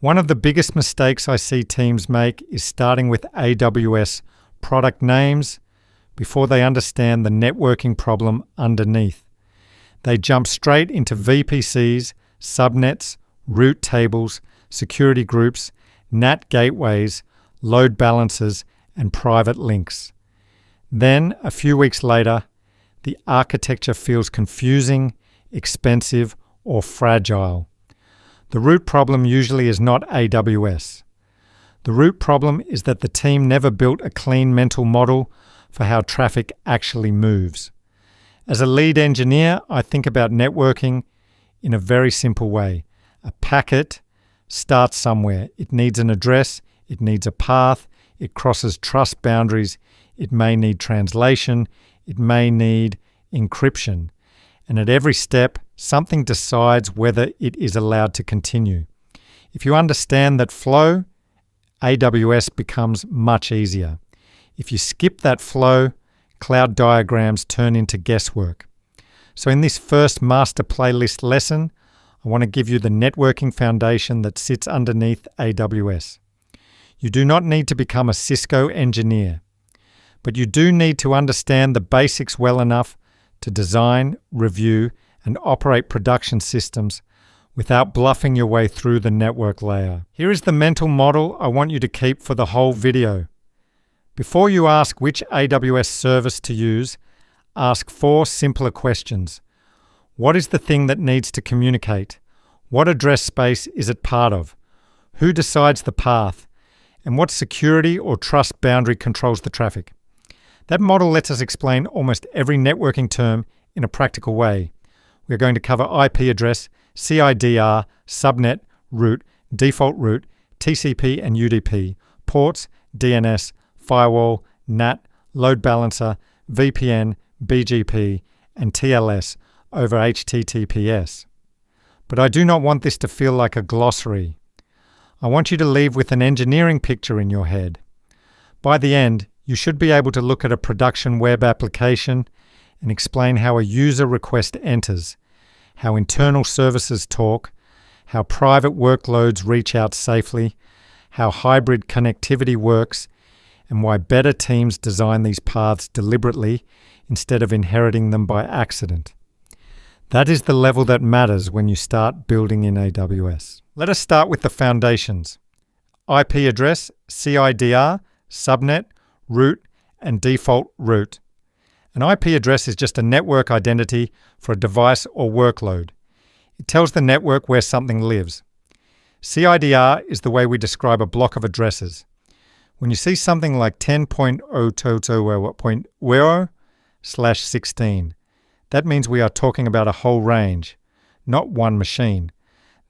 One of the biggest mistakes I see teams make is starting with AWS product names before they understand the networking problem underneath. They jump straight into VPCs, subnets, route tables, security groups, NAT gateways, load balancers, and private links. Then, a few weeks later, the architecture feels confusing, expensive, or fragile. The root problem usually is not AWS. The root problem is that the team never built a clean mental model for how traffic actually moves. As a lead engineer, I think about networking in a very simple way. A packet starts somewhere. It needs an address, it needs a path, it crosses trust boundaries, it may need translation, it may need encryption. And at every step, something decides whether it is allowed to continue. If you understand that flow, AWS becomes much easier. If you skip that flow, cloud diagrams turn into guesswork. So in this first master playlist lesson, I want to give you the networking foundation that sits underneath AWS. You do not need to become a Cisco engineer, but you do need to understand the basics well enough to design, review, and operate production systems without bluffing your way through the network layer. Here is the mental model I want you to keep for the whole video. Before you ask which AWS service to use, ask 4 simpler questions. What is the thing that needs to communicate? What address space is it part of? Who decides the path? And what security or trust boundary controls the traffic? That model lets us explain almost every networking term in a practical way. We're going to cover IP address, CIDR, subnet, route, default route, TCP and UDP, ports, DNS, firewall, NAT, load balancer, VPN, BGP, and TLS over HTTPS. But I do not want this to feel like a glossary. I want you to leave with an engineering picture in your head. By the end, you should be able to look at a production web application and explain how a user request enters, how internal services talk, how private workloads reach out safely, how hybrid connectivity works, and why better teams design these paths deliberately instead of inheriting them by accident. That is the level that matters when you start building in AWS. Let us start with the foundations. IP address, CIDR, subnet, route, and default route. An IP address is just a network identity for a device or workload. It tells the network where something lives. CIDR is the way we describe a block of addresses. When you see something like 10.0.0.0/16, that means we are talking about a whole range, not one machine.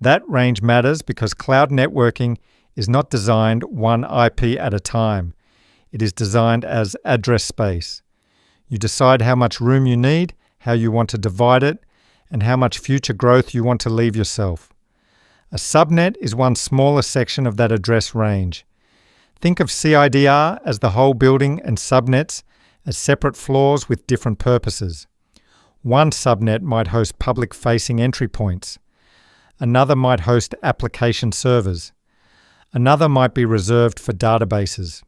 That range matters because cloud networking is not designed one IP at a time. It is designed as address space. You decide how much room you need, how you want to divide it, and how much future growth you want to leave yourself. A subnet is one smaller section of that address range. Think of CIDR as the whole building and subnets as separate floors with different purposes. One subnet might host public-facing entry points. Another might host application servers. Another might be reserved for databases.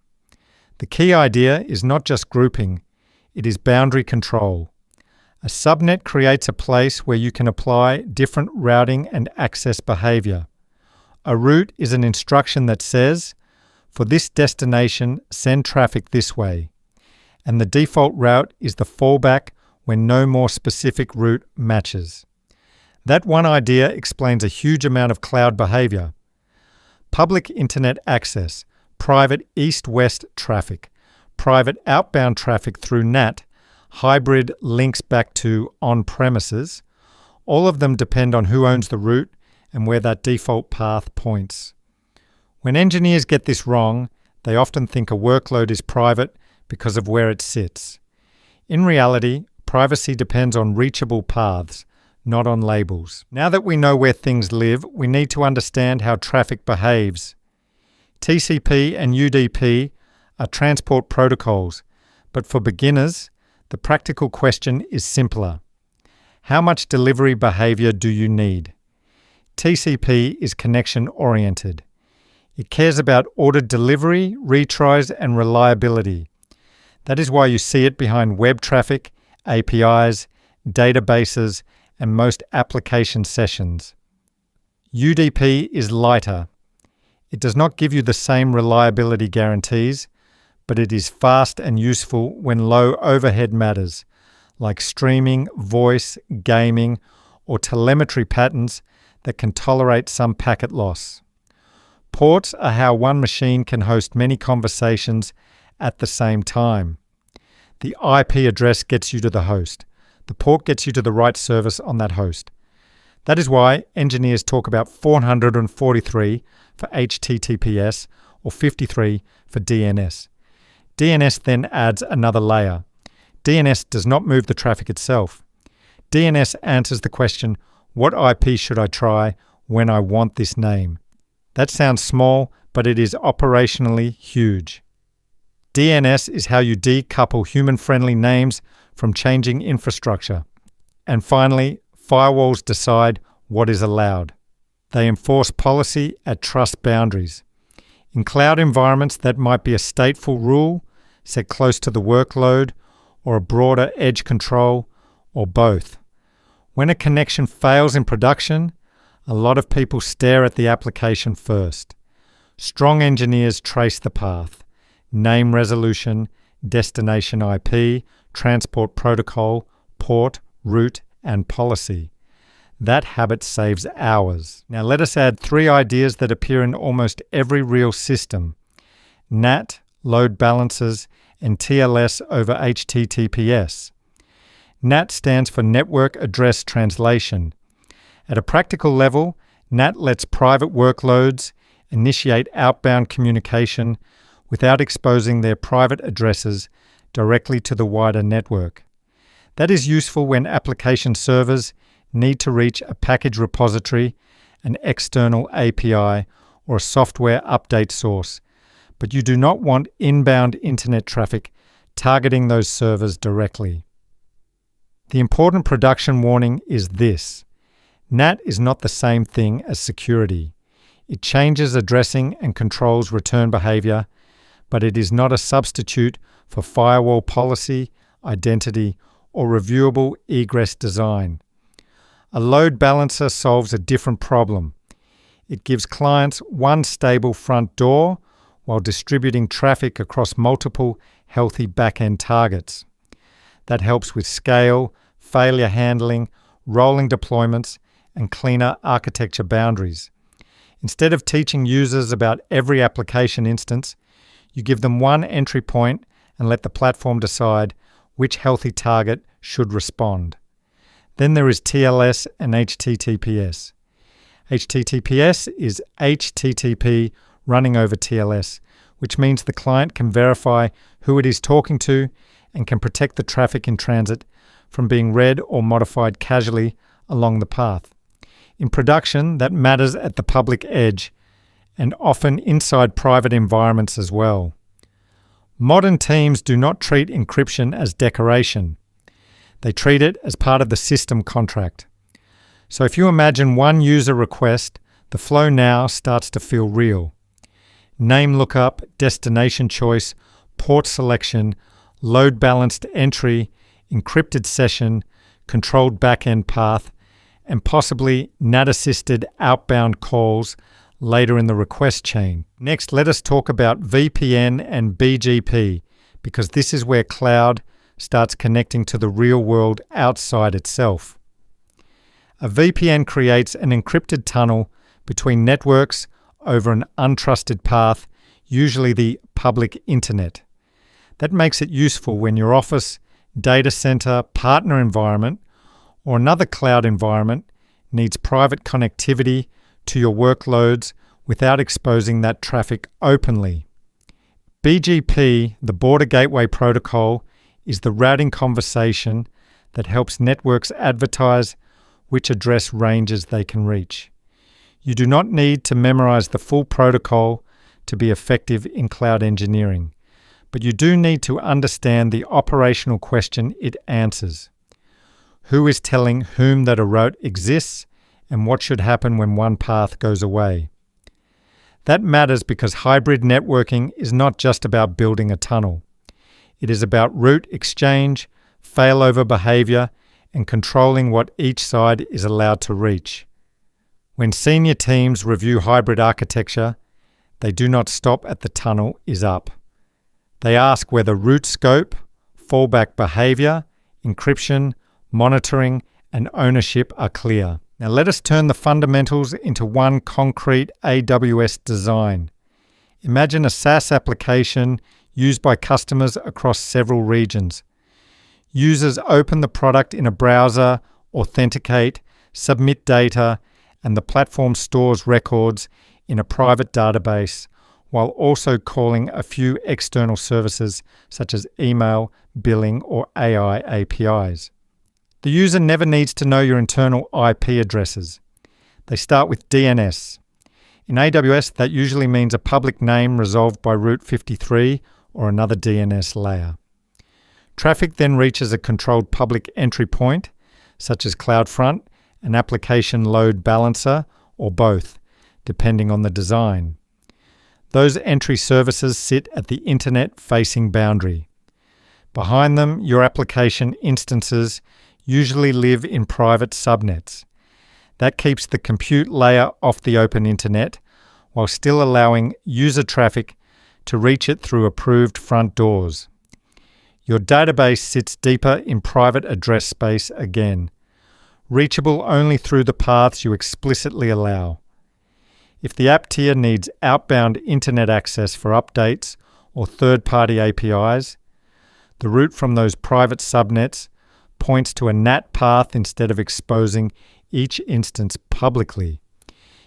The key idea is not just grouping, it is boundary control. A subnet creates a place where you can apply different routing and access behavior. A route is an instruction that says, for this destination, send traffic this way. And the default route is the fallback when no more specific route matches. That one idea explains a huge amount of cloud behavior. Public internet access, private east-west traffic, private outbound traffic through NAT, hybrid links back to on-premises, all of them depend on who owns the route and where that default path points. When engineers get this wrong, they often think a workload is private because of where it sits. In reality, privacy depends on reachable paths, not on labels. Now that we know where things live, we need to understand how traffic behaves. TCP and UDP are transport protocols, but for beginners, the practical question is simpler. How much delivery behavior do you need? TCP is connection-oriented. It cares about ordered delivery, retries, and reliability. That is why you see it behind web traffic, APIs, databases, and most application sessions. UDP is lighter. It does not give you the same reliability guarantees, but it is fast and useful when low overhead matters, like streaming, voice, gaming, or telemetry patterns that can tolerate some packet loss. Ports are how one machine can host many conversations at the same time. The IP address gets you to the host. The port gets you to the right service on that host. That is why engineers talk about 443 for HTTPS or 53 for DNS. DNS then adds another layer. DNS does not move the traffic itself. DNS answers the question, what IP should I try when I want this name? That sounds small, but it is operationally huge. DNS is how you decouple human-friendly names from changing infrastructure. And finally, firewalls decide what is allowed. They enforce policy at trust boundaries. In cloud environments, that might be a stateful rule set close to the workload, or a broader edge control, or both. When a connection fails in production, a lot of people stare at the application first. Strong engineers trace the path: name resolution, destination IP, transport protocol, port, route, and policy. That habit saves hours. Now let us add 3 ideas that appear in almost every real system: NAT, load balancers, and TLS over HTTPS. NAT stands for Network Address Translation. At a practical level, NAT lets private workloads initiate outbound communication without exposing their private addresses directly to the wider network. That is useful when application servers need to reach a package repository, an external API, or a software update source, but you do not want inbound internet traffic targeting those servers directly. The important production warning is this: NAT is not the same thing as security. It changes addressing and controls return behavior, but it is not a substitute for firewall policy, identity, or reviewable egress design. A load balancer solves a different problem. It gives clients one stable front door while distributing traffic across multiple healthy back-end targets. That helps with scale, failure handling, rolling deployments, and cleaner architecture boundaries. Instead of teaching users about every application instance, you give them one entry point and let the platform decide which healthy target should respond. Then there is TLS and HTTPS. HTTPS is HTTP running over TLS, which means the client can verify who it is talking to and can protect the traffic in transit from being read or modified casually along the path. In production, that matters at the public edge and often inside private environments as well. Modern teams do not treat encryption as decoration. They treat it as part of the system contract. So if you imagine one user request, the flow now starts to feel real. Name lookup, destination choice, port selection, load balanced entry, encrypted session, controlled backend path, and possibly NAT-assisted outbound calls later in the request chain. Next, let us talk about VPN and BGP, because this is where cloud starts connecting to the real world outside itself. A VPN creates an encrypted tunnel between networks over an untrusted path, usually the public internet. That makes it useful when your office, data center, partner environment, or another cloud environment needs private connectivity to your workloads without exposing that traffic openly. BGP, the Border Gateway Protocol, is the routing conversation that helps networks advertise which address ranges they can reach. You do not need to memorize the full protocol to be effective in cloud engineering, but you do need to understand the operational question it answers. Who is telling whom that a route exists, and what should happen when one path goes away? That matters because hybrid networking is not just about building a tunnel. It is about route exchange, failover behavior, and controlling what each side is allowed to reach. When senior teams review hybrid architecture, they do not stop at the tunnel is up. They ask whether route scope, fallback behavior, encryption, monitoring, and ownership are clear. Now let us turn the fundamentals into one concrete AWS design. Imagine a SaaS application used by customers across several regions. Users open the product in a browser, authenticate, submit data, and the platform stores records in a private database, while also calling a few external services such as email, billing, or AI APIs. The user never needs to know your internal IP addresses. They start with DNS. In AWS, that usually means a public name resolved by Route 53 or another DNS layer. Traffic then reaches a controlled public entry point, such as CloudFront, an application load balancer, or both, depending on the design. Those entry services sit at the internet-facing boundary. Behind them, your application instances usually live in private subnets. That keeps the compute layer off the open internet, while still allowing user traffic to reach it through approved front doors. Your database sits deeper in private address space again, reachable only through the paths you explicitly allow. If the app tier needs outbound internet access for updates or third-party APIs, the route from those private subnets points to a NAT path instead of exposing each instance publicly.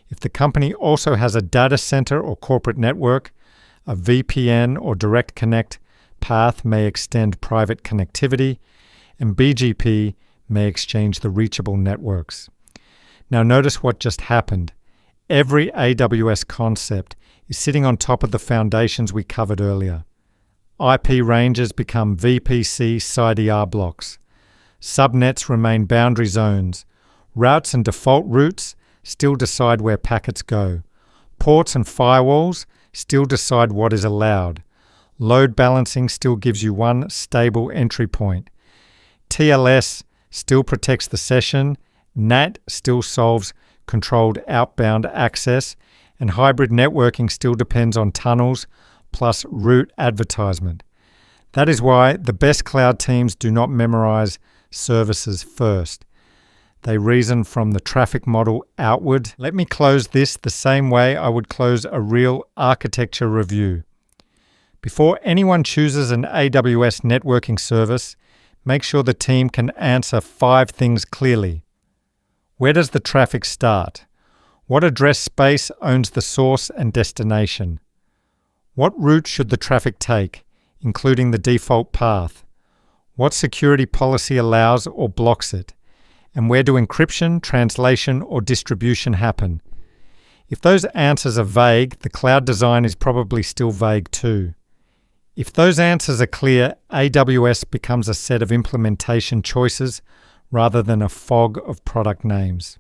If the company also has a data center or corporate network, a VPN or direct connect path may extend private connectivity, and BGP may exchange the reachable networks. Now notice what just happened. Every AWS concept is sitting on top of the foundations we covered earlier. IP ranges become VPC CIDR blocks. Subnets remain boundary zones. Routes and default routes still decide where packets go. Ports and firewalls still decide what is allowed. Load balancing still gives you one stable entry point. TLS still protects the session. NAT still solves controlled outbound access. And hybrid networking still depends on tunnels plus route advertisement. That is why the best cloud teams do not memorize services first. They reason from the traffic model outward. Let me close this the same way I would close a real architecture review. Before anyone chooses an AWS networking service, make sure the team can answer 5 things clearly. Where does the traffic start? What address space owns the source and destination? What route should the traffic take, including the default path? What security policy allows or blocks it? And where do encryption, translation, or distribution happen? If those answers are vague, the cloud design is probably still vague too. If those answers are clear, AWS becomes a set of implementation choices rather than a fog of product names.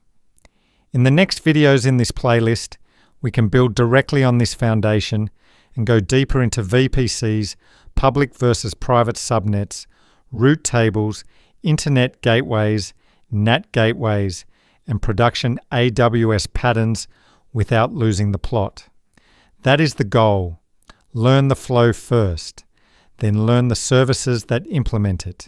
In the next videos in this playlist, we can build directly on this foundation and go deeper into VPCs, public versus private subnets, route tables, internet gateways, NAT gateways, and production AWS patterns without losing the plot. That is the goal. Learn the flow first, then learn the services that implement it.